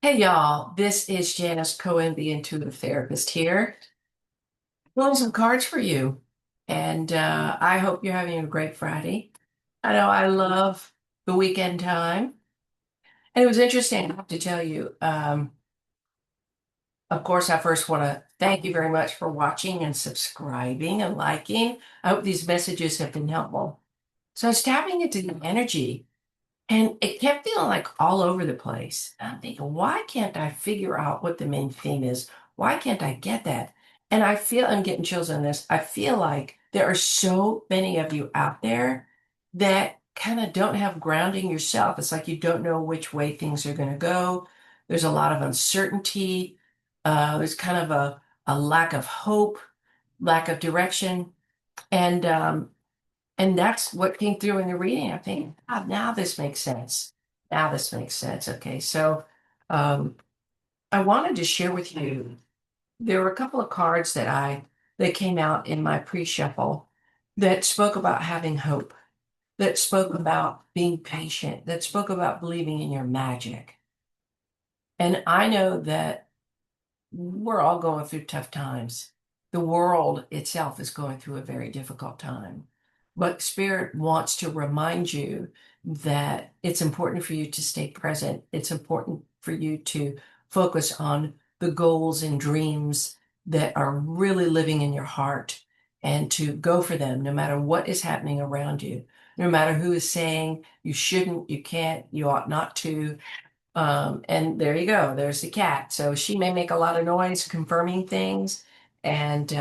Hey y'all, this is Janis Cohen, the intuitive therapist here. Pulling some cards for you. And I hope you're having a great Friday. I know I love the weekend time. And it was interesting, I have to tell you. Of course, I first want to thank you very much for watching and subscribing and liking. I hope these messages have been helpful. So I was tapping into the energy. And it kept feeling like all over the place. And I'm thinking, why can't I figure out what the main theme is? Why can't I get that? And I feel, I'm getting chills on this. I feel like there are so many of you out there that kind of don't have grounding yourself. It's like you don't know which way things are going to go. There's a lot of uncertainty. There's kind of a lack of hope, lack of direction. And that's what came through in the reading. I think, ah, now this makes sense. Now this makes sense. Okay, so um, I wanted to share with you. There were a couple of cards that came out in my pre-shuffle that spoke about having hope, that spoke about being patient, that spoke about believing in your magic. And I know that we're all going through tough times. The world itself is going through a very difficult time. But Spirit wants to remind you that it's important for you to stay present. It's important for you to focus on the goals and dreams that are really living in your heart and to go for them no matter what is happening around you, no matter who is saying you shouldn't, you can't, you ought not to. And there you go. There's the cat. So she may make a lot of noise confirming things, and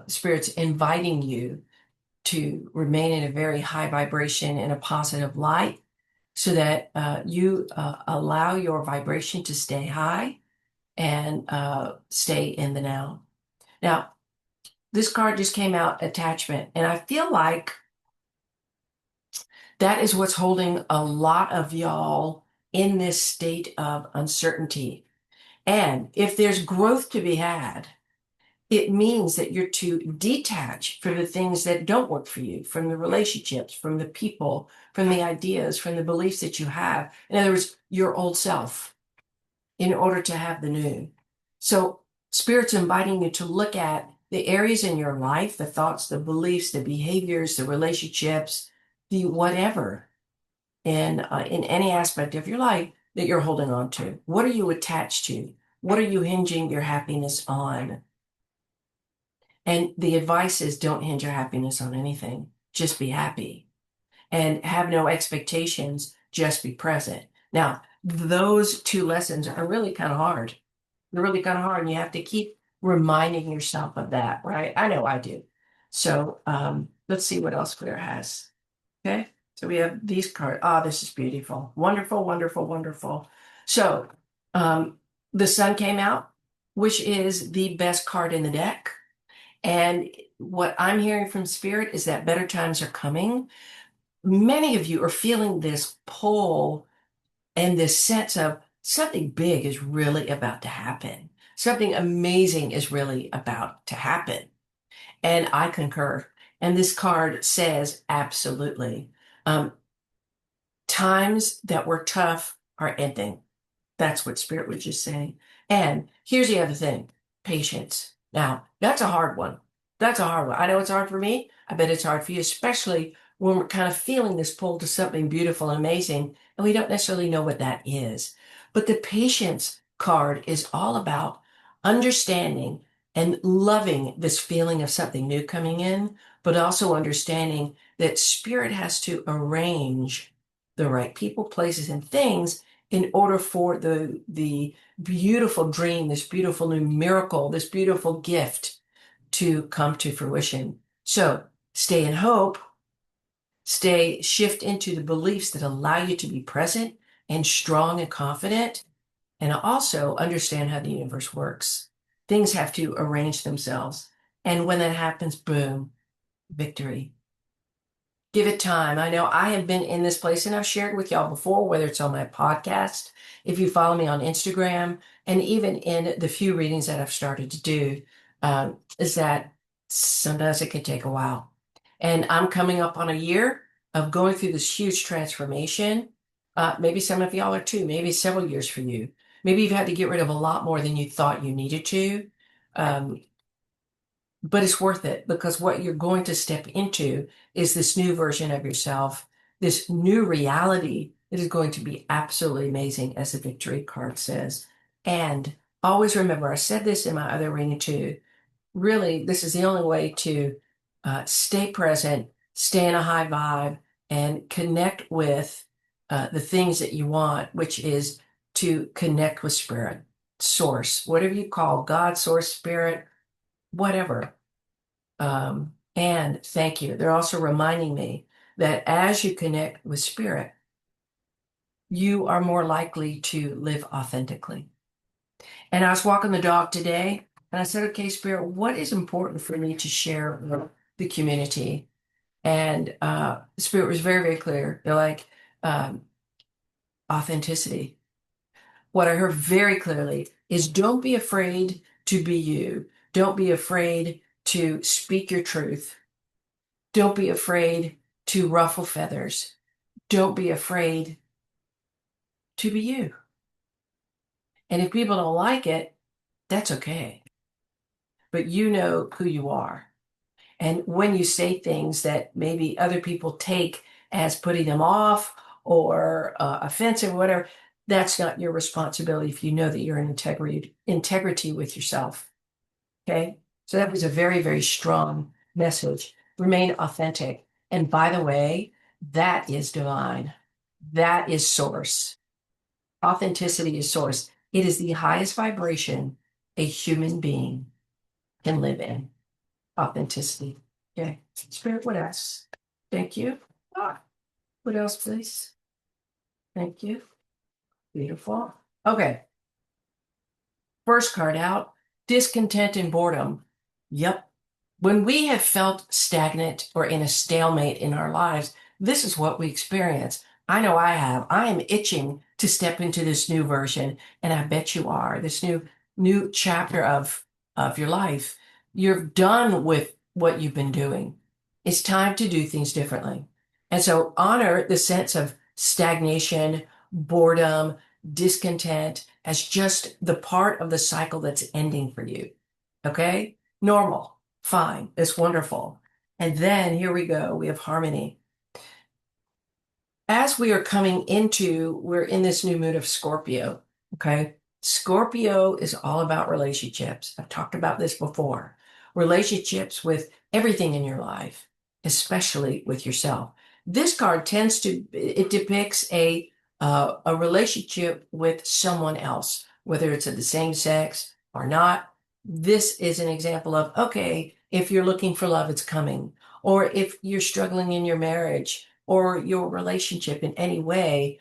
Spirit's inviting you to remain in a very high vibration in a positive light so that you allow your vibration to stay high and stay in the now. Now, this card just came out, attachment, and I feel like that is what's holding a lot of y'all in this state of uncertainty. And if there's growth to be had, it means that you're to detach from the things that don't work for you, from the relationships, from the people, from the ideas, from the beliefs that you have. In other words, your old self, in order to have the new. So, Spirit's inviting you to look at the areas in your life, the thoughts, the beliefs, the behaviors, the relationships, the whatever, in any aspect of your life that you're holding on to. What are you attached to? What are you hinging your happiness on? And the advice is don't hinge your happiness on anything. Just be happy and have no expectations. Just be present. Now, those two lessons are really kind of hard. They're really kind of hard, and you have to keep reminding yourself of that, right? I know I do. So let's see what else Claire has. Okay. So we have these cards. Ah, this is beautiful. Wonderful, wonderful, wonderful. So um, the sun came out, which is the best card in the deck. And what I'm hearing from Spirit is that better times are coming. Many of you are feeling this pull and this sense of something big is really about to happen. Something amazing is really about to happen. And I concur. And this card says absolutely. Um, Times that were tough are ending. That's what Spirit was just saying. And here's the other thing, patience. Now, that's a hard one. That's a hard one. I know it's hard for me. I bet it's hard for you, especially when we're kind of feeling this pull to something beautiful and amazing, and we don't necessarily know what that is. But the patience card is all about understanding and loving this feeling of something new coming in, but also understanding that Spirit has to arrange the right people, places, and things in order for the beautiful dream, this beautiful new miracle, this beautiful gift to come to fruition. So stay in hope, shift into the beliefs that allow you to be present and strong and confident, and also understand how the universe works. Things have to arrange themselves. And when that happens, boom, victory. Give it time. I know I have been in this place and I've shared with y'all before, whether it's on my podcast, if you follow me on Instagram, and even in the few readings that I've started to do, is that sometimes it can take a while. And I'm coming up on a year of going through this huge transformation. Maybe some of y'all are too, maybe several years for you. Maybe you've had to get rid of a lot more than you thought you needed to. Um, but it's worth it because what you're going to step into is this new version of yourself, this new reality that is going to be absolutely amazing, as the victory card says. And always remember, I said this in my other reading too. Really, this is the only way to stay present, stay in a high vibe, and connect with the things that you want, which is to connect with spirit, source, whatever you call God, source, spirit, whatever. And thank you. They're also reminding me that as you connect with spirit, you are more likely to live authentically. And I was walking the dog today and I said, okay, Spirit, what is important for me to share with the community? And Spirit was very, very clear. They're like, um, authenticity. What I heard very clearly is don't be afraid to be you. Don't be afraid to speak your truth. Don't be afraid to ruffle feathers. Don't be afraid to be you. And if people don't like it, that's okay. But you know who you are. And when you say things that maybe other people take as putting them off or offensive or whatever, that's not your responsibility if you know that you're in integrity with yourself. Okay? So that was a very, very strong message. Remain authentic. And by the way, that is divine. That is source. Authenticity is source. It is the highest vibration a human being can live in. Authenticity. Okay. Spirit, what else? Thank you. Ah, what else, please? Thank you. Beautiful. Okay. First card out, discontent and boredom. Yep. When we have felt stagnant or in a stalemate in our lives, this is what we experience. I know I have. I am itching to step into this new version, and I bet you are. This new chapter of your life. You're done with what you've been doing. It's time to do things differently. And so honor the sense of stagnation, boredom, discontent as just the part of the cycle that's ending for you. Okay? Normal. Fine. It's wonderful. And then here we go. We have harmony. As we are coming into, we're in this new mood of Scorpio. Okay. Scorpio is all about relationships. I've talked about this before. Relationships with everything in your life, especially with yourself. This card tends to, it depicts a relationship with someone else, whether it's of the same sex or not. This is an example of, okay, if you're looking for love, it's coming. Or if you're struggling in your marriage or your relationship in any way,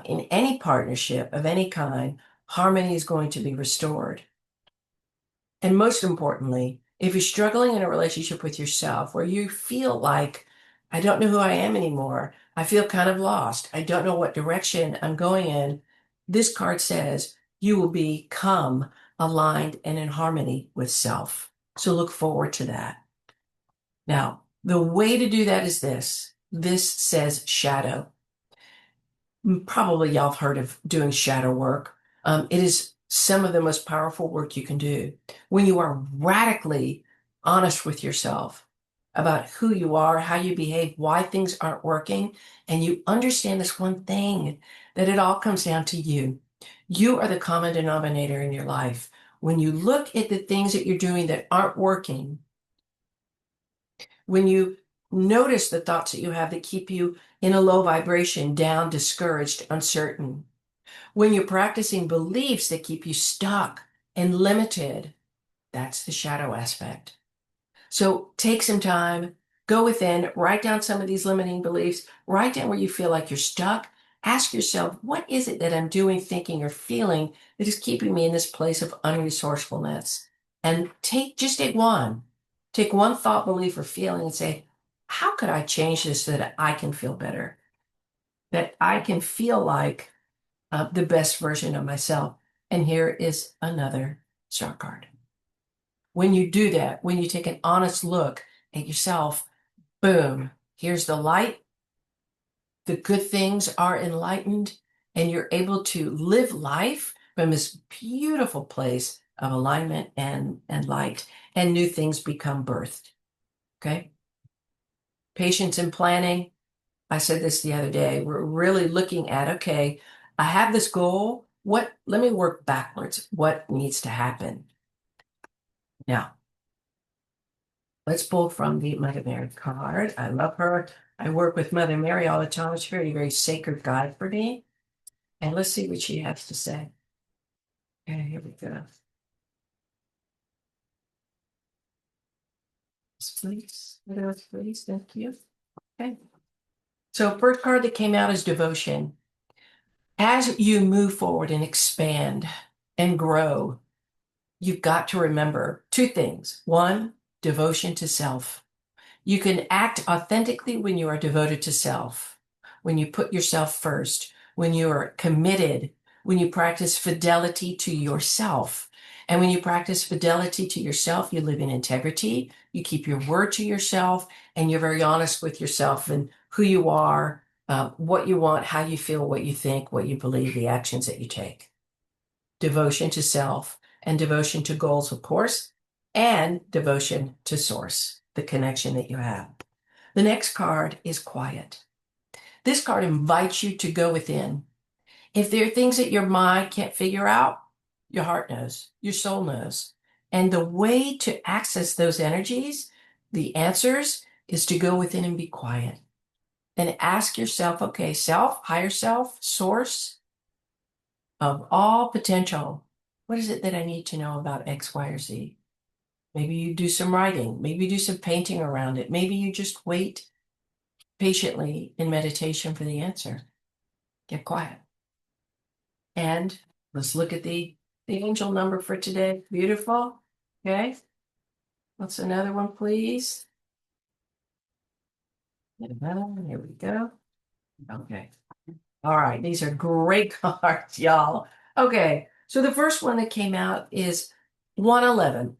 in any partnership of any kind, harmony is going to be restored. And most importantly, if you're struggling in a relationship with yourself where you feel like, I don't know who I am anymore, I feel kind of lost, I don't know what direction I'm going in, this card says you will become aligned and in harmony with self. So look forward to that. Now, the way to do that is this. This says shadow. Probably y'all have heard of doing shadow work. It is some of the most powerful work you can do when you are radically honest with yourself about who you are, how you behave, why things aren't working, and you understand this one thing, that it all comes down to you. You are the common denominator in your life. When you look at the things that you're doing that aren't working, when you notice the thoughts that you have that keep you in a low vibration, down, discouraged, uncertain, when you're practicing beliefs that keep you stuck and limited, that's the shadow aspect. So take some time, go within, write down some of these limiting beliefs, write down where you feel like you're stuck. Ask yourself, what is it that I'm doing, thinking, or feeling that is keeping me in this place of unresourcefulness? And just take one. Take one thought, belief, or feeling and say, how could I change this so that I can feel better? That I can feel like the best version of myself. And here is another star card. When you do that, when you take an honest look at yourself, boom, here's the light. The good things are enlightened, and you're able to live life from this beautiful place of alignment and light, and new things become birthed. Okay. Patience and planning. I said this the other day. We're really looking at, okay, I have this goal. Let me work backwards. What needs to happen? Now, let's pull from the Mother Mary card. I love her. I work with Mother Mary all the time. It's very, very sacred guide for me. And let's see what she has to say. Okay, here we go. Please, what else, please? Thank you. Okay. So first card that came out is devotion. As you move forward and expand and grow, you've got to remember two things. One, devotion to self. You can act authentically when you are devoted to self, when you put yourself first, when you are committed, when you practice fidelity to yourself. And when you practice fidelity to yourself, you live in integrity, you keep your word to yourself, and you're very honest with yourself and who you are, what you want, how you feel, what you think, what you believe, the actions that you take. Devotion to self and devotion to goals, of course, and devotion to source, the connection that you have. The next card is quiet. This card invites you to go within. If there are things that your mind can't figure out, your heart knows, your soul knows. And the way to access those energies, the answers, is to go within and be quiet. And ask yourself, okay, self, higher self, source of all potential, what is it that I need to know about X, Y, or Z? Maybe you do some writing. Maybe you do some painting around it. Maybe you just wait patiently in meditation for the answer. Get quiet. And let's look at the angel number for today. Beautiful. Okay. What's another one, please? Here we go. Okay. All right. These are great cards, y'all. Okay. So the first one that came out is 111.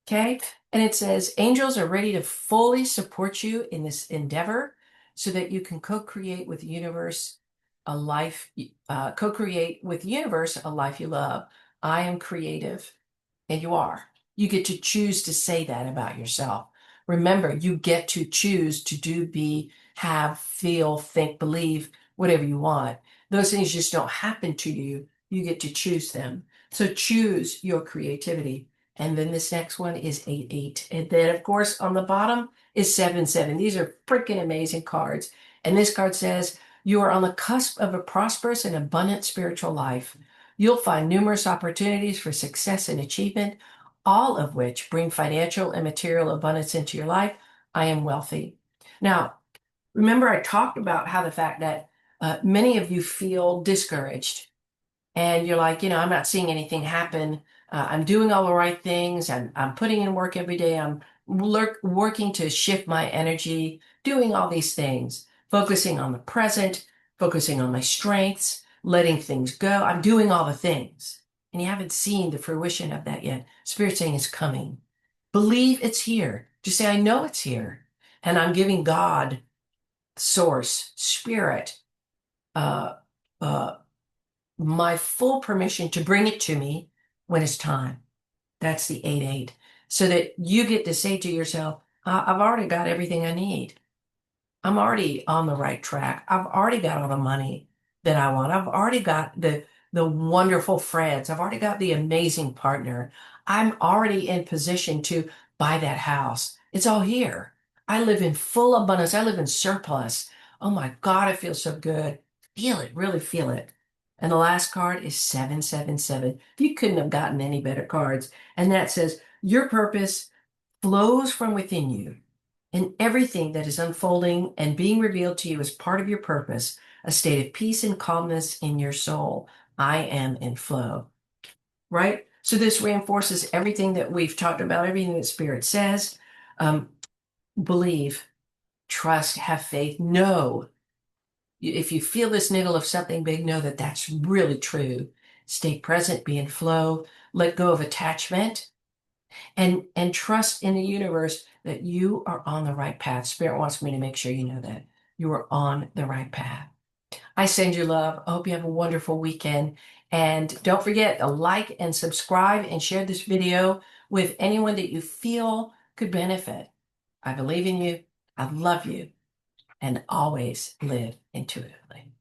Okay. And it says, angels are ready to fully support you in this endeavor so that you can co-create with the universe a life, co-create with the universe a life you love. I am creative, and you are. You get to choose to say that about yourself. Remember, you get to choose to do, be, have, feel, think, believe, whatever you want. Those things just don't happen to you. You get to choose them. So choose your creativity. And then this next one is 88. And then, of course, on the bottom is 77. These are freaking amazing cards. And this card says, you are on the cusp of a prosperous and abundant spiritual life. You'll find numerous opportunities for success and achievement, all of which bring financial and material abundance into your life. I am wealthy. Now, remember I talked about how the fact that many of you feel discouraged and you're like, I'm not seeing anything happen. I'm doing all the right things. I'm putting in work every day. I'm working to shift my energy, doing all these things, focusing on the present, focusing on my strengths, letting things go. I'm doing all the things. And you haven't seen the fruition of that yet. Spirit saying it's coming. Believe it's here. Just say, I know it's here. And I'm giving God, source, spirit, uh, uh, my full permission to bring it to me when it's time. That's the 88. So that you get to say to yourself, I've already got everything I need. I'm already on the right track. I've already got all the money that I want. I've already got the wonderful friends. I've already got the amazing partner. I'm already in position to buy that house. It's all here. I live in full abundance. I live in surplus. Oh my God, I feel so good. Feel it, really feel it. And the last card is 777. You couldn't have gotten any better cards. And that says, your purpose flows from within you. And everything that is unfolding and being revealed to you is part of your purpose, a state of peace and calmness in your soul. I am in flow, right? So this reinforces everything that we've talked about, everything that Spirit says. Believe, trust, have faith, know. If you feel this niggle of something big, know that that's really true. Stay present, be in flow, let go of attachment, and trust in the universe that you are on the right path. Spirit wants me to make sure you know that you are on the right path. I send you love. I hope you have a wonderful weekend. And don't forget to like and subscribe and share this video with anyone that you feel could benefit. I believe in you. I love you. And always live intuitively.